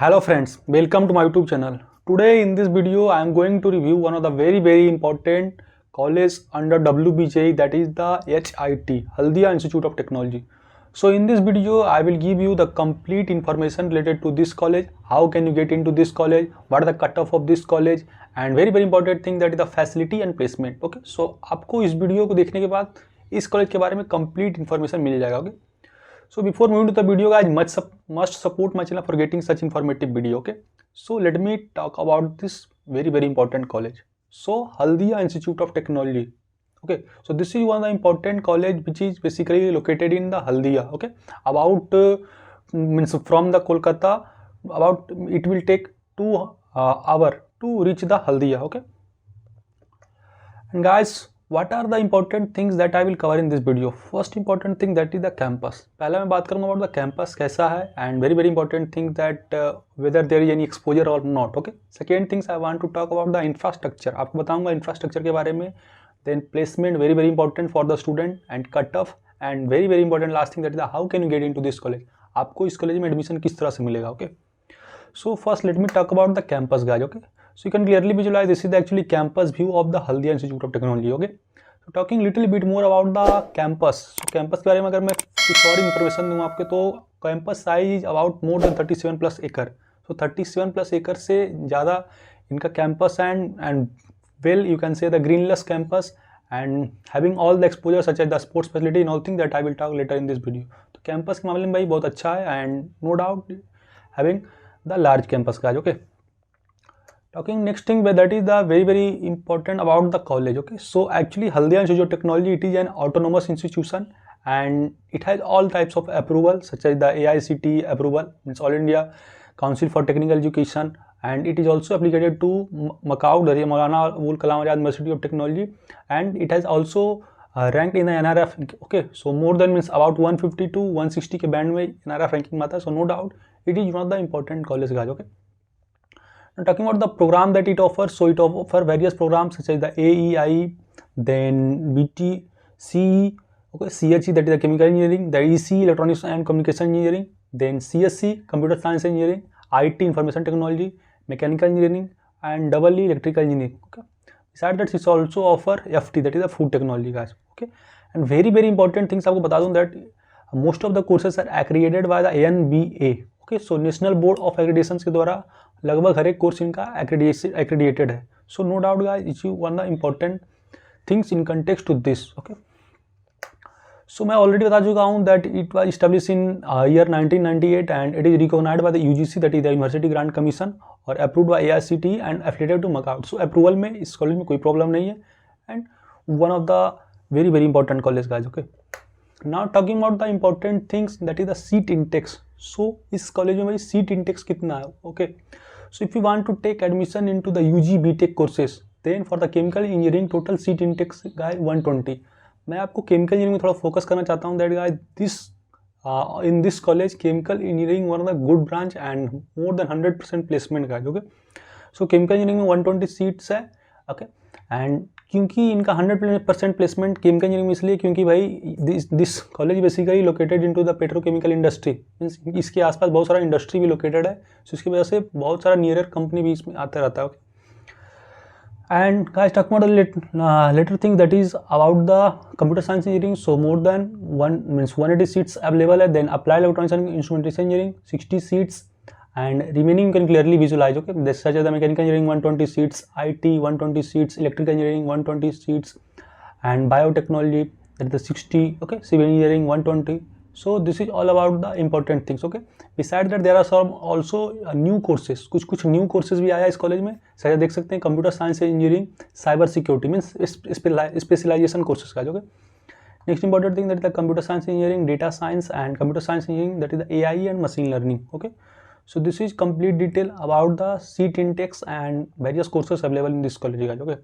Hello friends, welcome to my YouTube channel. Today in this video I am going to review one of the very important college under WBJ, that is the HIT, Haldia Institute of Technology. So in this video I will give you the complete information related to this college, how can you get into this college, what are the cutoff of this college, and very important thing, that is the facility and placement. Okay, so आपको इस video को देखने के बाद इस college के बारे में कंप्लीट इन्फॉर्मेशन मिल जाएगा. Okay, so before moving to the video guys, must support my channel for getting such informative video. Okay, so let me talk about this very important college. So Haldia Institute of Technology. Okay, so this is one of the important college which is basically located in the Haldia. Okay, about means from the Kolkata, about it will take 2 hour to reach the Haldia. Okay, and guys, what are the important things that I will cover in this video? First important thing, that is the campus. पहला मैं बात करूँगा about the campus कैसा है, and very important thing that whether there is any exposure or not. Okay, second things I want to talk about the infrastructure. आपको बताऊँगा infrastructure के बारे में. Then placement, very important for the student, and cut off, and very important last thing, that is the how can you get into this college. आपको इस college में admission किस तरह से मिलेगा. Okay, so first let me talk about the campus guys. Okay, so you can clearly visualize this is the actually campus view of the Haldia Institute of Technology. Okay, so talking little bit more about the campus. So campus के बारे में अगर मैं कुछ और information दूँ आपके, तो campus size about more than 37 plus acre. So 37 plus acre से ज़्यादा इनका campus and well you can say the greenless campus and having all the exposure such as the sports facility and all things that I will talk later in this video. तो campus के मामले में भाई बहुत अच्छा है, and no doubt having the large campus guys. Okay, talking next thing, that is the very important about the college. Okay, so actually Haldia Institute of Technology, it is an autonomous institution and it has all types of approval such as the AICTE approval, means All India Council for Technical Education, and it is also affiliated to Macau, the Maulana Abul Kalam Azad University of Technology, and it has also ranked in the NRF. Okay, so more than means about 150 to 160 के band में NRF ranking में आता है. So no doubt it is one of the important college guys. Okay, now talking about the program that it offers, so it offers various programs such as the AEI, then BT, CE, okay, CHE, that is the chemical engineering, the EC, electronics and communication engineering, then CSC, computer science engineering, IT, information technology, mechanical engineering, and EE, electrical engineering. Okay, besides that it also offer FT, that is the food technology guys. Okay, and very important things आपको बता दूँ, that most of the courses are accredited by the ANBA. Okay, so National Board of Accreditation के द्वारा लगभग हर एक course इनका accredited है. So no doubt guys, it's one of the important things in context to this. Okay, so मैं already बता चुका हूँ that it was established in year 1998 and it is recognized by the UGC, that is the University Grant Commission, और approved by AICTE and affiliated to Macau. So approval में इस college में कोई problem नहीं है, and one of the very important college guys. Okay, now talking about the important things, that is the seat intakes. So इस college में भाई seat Intex कितना है. Okay, so if you want to take admission into the UG BTech courses, then for the chemical engineering total seat intakes guys 120. मैं आपको chemical engineering में थोड़ा focus करना चाहता हूँ, that guys this in this college chemical engineering one of the good branch and more than 100% placement का. Okay, सो chemical engineering में 120 seats है. ओके, एंड क्योंकि इनका 100% प्लेसमेंट केमिकल इंजीनियरिंग में इसलिए क्योंकि भाई this college basically located into the petrochemical industry, means इसके आसपास बहुत सारा इंडस्ट्री भी लोकेटेड है. सो इसकी वजह से बहुत सारा नियरर कंपनी भी इसमें आता रहता है. Okay, and guys talking about the later thing, that is about the computer science engineering. So more than 180 seats available, then applied electronics and instrumentation engineering 60 seats, and remaining you can clearly visualize. Okay, this such as the mechanical engineering 120 seats, IT 120 seats, electrical engineering 120 seats, and biotechnology, that is the 60. Okay, civil engineering 120. So this is all about the important things. Okay, besides that there are some also new courses, कुछ new courses भी आया इस college में. शायद देख सकते हैं computer science engineering, cyber security, means specialisation courses का. Okay, next important thing, that is the computer science engineering, data science and computer science engineering, that is the AI and machine learning. Okay, so this is complete detail about the seat intakes and various courses available in this college guys. Okay,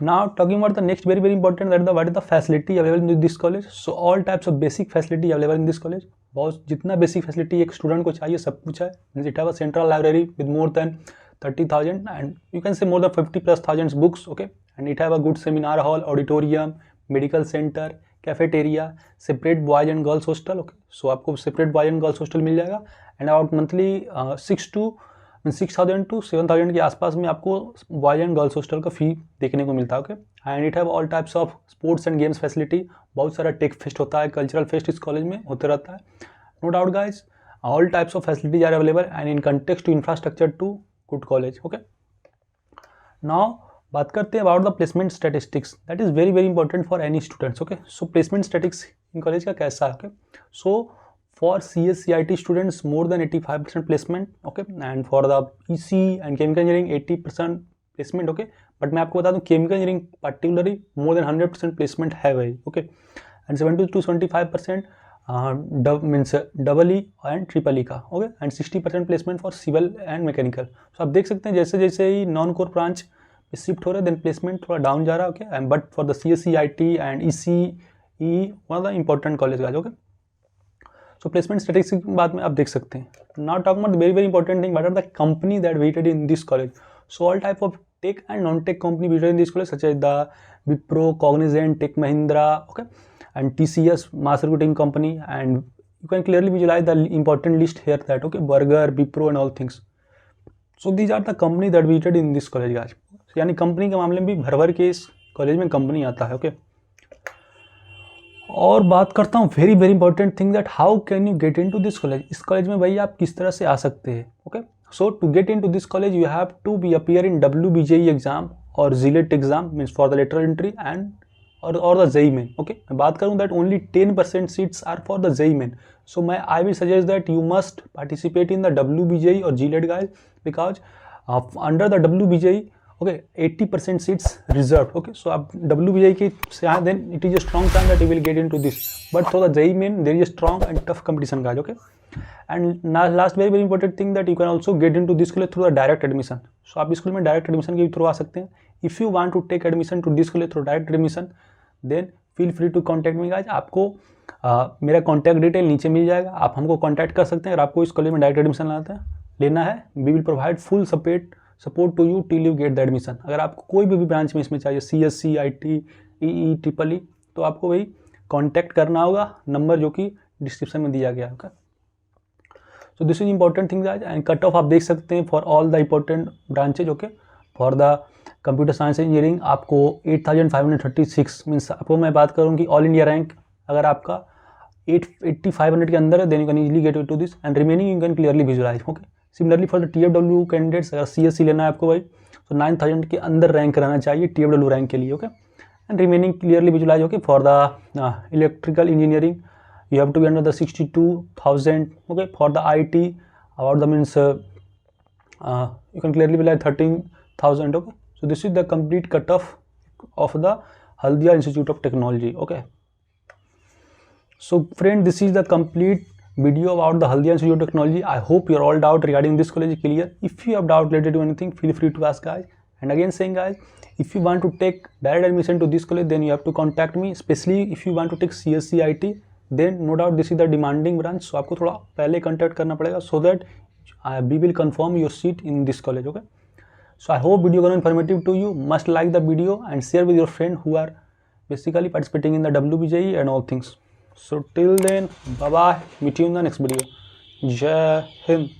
now talking about the next very important, that is the what is the facility available in this college. So all types of basic facility available in this college. बहुत जितना basic facility एक student को चाहिए सब कुछ है. It have a central library with more than 30,000 and you can say more than 50+ thousands books. Okay, and it have a good seminar hall, auditorium, medical center, cafeteria, separate boys and girls hostel, okay, so आपको separate boys and girls hostel मिल जाएगा and about monthly 6,000 to 7,000 के आसपास में आपको boys and girls hostel का फी देखने को मिलता है, okay. And it have all types of sports and games facility, बहुत सारा टेक फेस्ट होता है, कल्चरल फेस्ट इस कॉलेज में होते रहता है, no doubt guys, all types of facilities are available and in context to infrastructure to good college, okay. Now बात करते हैं about the placement statistics, that is very very important for any students, okay. So placement statics in college का कैसा है, okay. So for CSCIT students more than 85% placement, okay, and for the EC and chemical engineering 80% placement, okay, but मैं आपको बता दूं chemical engineering particularly more than 100% placement है भाई, okay, and 70 to 75% means double E and triple E का, okay, and 60% placement for civil and mechanical. So आप देख सकते हैं जैसे जैसे ही नॉन कोर ब्रांच पे शिफ्ट हो रहे हैं देन प्लेसमेंट थोड़ा डाउन जा रहा है, okay, but for the CSCIT and ECE one of the important college का, ओके। सो प्लेसमेंट स्टैटिस्टिक्स की बात में आप देख सकते हैं। Now talk about very very important thing, what are the company that visited in this college. So all type of tech and non tech company visited in this college such as the Wipro, Cognizant, Tech Mahindra, okay, and TCS, mass recruiting company, and you can clearly visualise the important list here that, okay, burger, Wipro and all things. So these are the company that visited in this college guys, यानी company के मामले में भी भर भर के इस college में कंपनी आता है, ओके। और बात करता हूँ very very important thing that how can you get in to this college, इस कॉलेज में भाई आप किस तरह से आ सकते हैं, okay. So to get in to this college you have to be appear in WBJE exam और ZLET exam means for the lateral entry and और द JEE मेन, ओके। मैं बात करूँ that only 10% seats are for the JEE main, सो मैं I will suggest that you must participate in the WBJE और ZLET guys because under the WBJE, okay, 80% seats reserve, okay. So आप WBJE की से आए then it is a strong chance that you will get in to this, but for the JEE main there is a strong and tough competition guys, okay. And last very very important thing that you can also get in to this college through the direct admission. So आप school में direct admission के थ्रू आ सकते हैं। If you want to take admission to this college through direct admission then feel free to contact me guys. आपको मेरा contact detail नीचे मिल जाएगा, आप हमको कॉन्टैक्ट कर सकते हैं। अगर आपको इस कॉलेज में डायरेक्ट एडमिशन लेना है we will provide full support to you till you get the admission. अगर आपको कोई भी ब्रांच में इसमें चाहिए CSC, IT, EE, triple E, तो आपको वही कांटेक्ट करना होगा, नंबर जो कि डिस्क्रिप्शन में दिया गया है, okay. So this is important thing guys and cut off आप देख सकते हैं for all the important branches, okay. For the computer science engineering आपको 8,536 मीन्स आपको मैं बात करूँ कि ऑल इंडिया रैंक अगर आपका 8,500 के अंदर है then you can easily get to this and remaining you can clearly visualise, okay. Similarly for the TFW candidates अगर CSC लेना है आपको भाई तो 9,000 के अंदर रैंक रहना चाहिए TFW रैंक के लिए, okay. And remaining clearly visualise, okay. For the electrical engineering you have to be under the 62,000, okay. For the IT about the means you can clearly visualise 13,000, okay. So this is the complete cut off the Haldia Institute of Technology, okay. So friend, this is the complete video about the Haldia Institute of Technology. I hope your all doubt regarding this college is clear. If you have doubt related to anything, feel free to ask guys. And again saying guys, if you want to take direct admission to this college, then you have to contact me. Especially if you want to take CSC IT, then no doubt this is the demanding branch. So आपको थोड़ा पहले contact करना पड़ेगा so that we will confirm your seat in this college, okay. So I hope video gonna informative to you. Must like the video and share with your friend who are basically participating in the WBJE and all things. So till then, bye bye, meet you in the next video. Jai Hind.